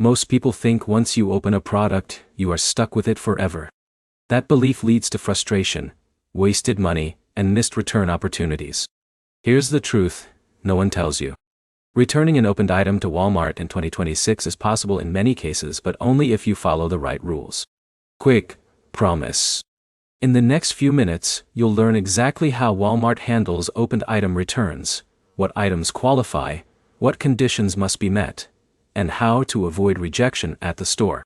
Most people think once you open a product, you are stuck with it forever. That belief leads to frustration, wasted money, and missed return opportunities. Here's the truth, no one tells you. Returning an opened item to Walmart in 2026 is possible in many cases, but only if you follow the right rules. Quick promise. In the next few minutes, you'll learn exactly how Walmart handles opened item returns, what items qualify, what conditions must be met, and how to avoid rejection at the store.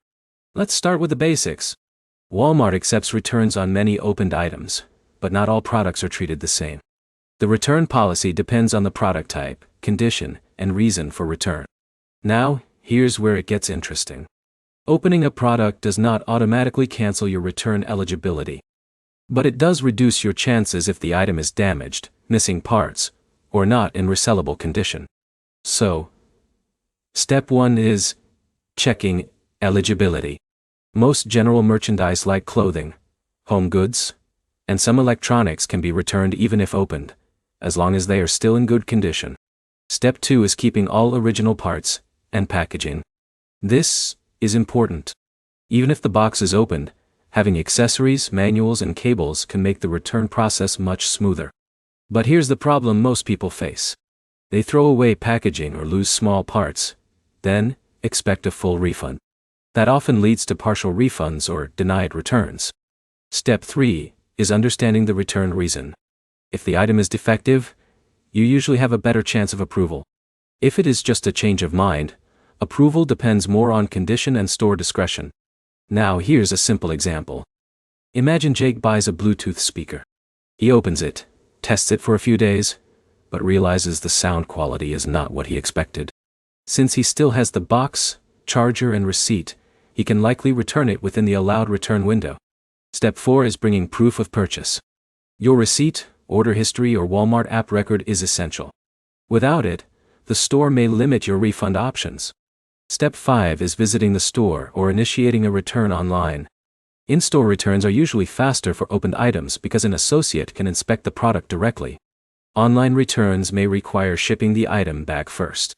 Let's start with the basics. Walmart accepts returns on many opened items, but not all products are treated the same. The return policy depends on the product type, condition, and reason for return. Now, here's where it gets interesting. Opening a product does not automatically cancel your return eligibility. But it does reduce your chances if the item is damaged, missing parts, or not in resellable condition. So, step 1 is checking eligibility. Most general merchandise like clothing, home goods, and some electronics can be returned even if opened, as long as they are still in good condition. Step 2 is keeping all original parts and packaging. This is important. Even if the box is opened, having accessories, manuals, and cables can make the return process much smoother. But here's the problem most people face. They throw away packaging or lose small parts, then expect a full refund. That often leads to partial refunds or denied returns. Step 3 is understanding the return reason. If the item is defective, you usually have a better chance of approval. If it is just a change of mind, approval depends more on condition and store discretion. Now here's a simple example. Imagine Jake buys a Bluetooth speaker. He opens it, tests it for a few days, but realizes the sound quality is not what he expected. Since he still has the box, charger, and receipt, he can likely return it within the allowed return window. Step 4 is bringing proof of purchase. Your receipt, order history, or Walmart app record is essential. Without it, the store may limit your refund options. Step 5 is visiting the store or initiating a return online. In-store returns are usually faster for opened items because an associate can inspect the product directly. Online returns may require shipping the item back first.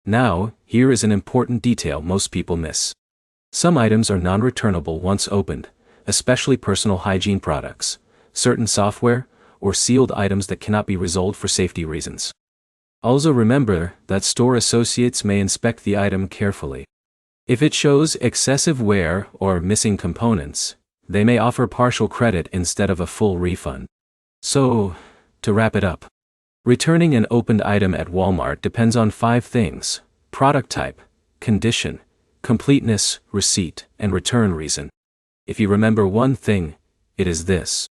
Now, here is an important detail most people miss. Some items are non-returnable once opened, especially personal hygiene products, certain software, or sealed items that cannot be resold for safety reasons. Also remember that store associates may inspect the item carefully. If it shows excessive wear or missing components, they may offer partial credit instead of a full refund. So, to wrap it up, returning an opened item at Walmart depends on 5 things: product type, condition, completeness, receipt, and return reason. If you remember one thing, it is this.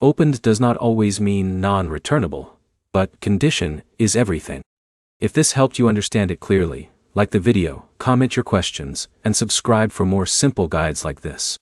Opened does not always mean non-returnable, but condition is everything. If this helped you understand it clearly, like the video, comment your questions, and subscribe for more simple guides like this.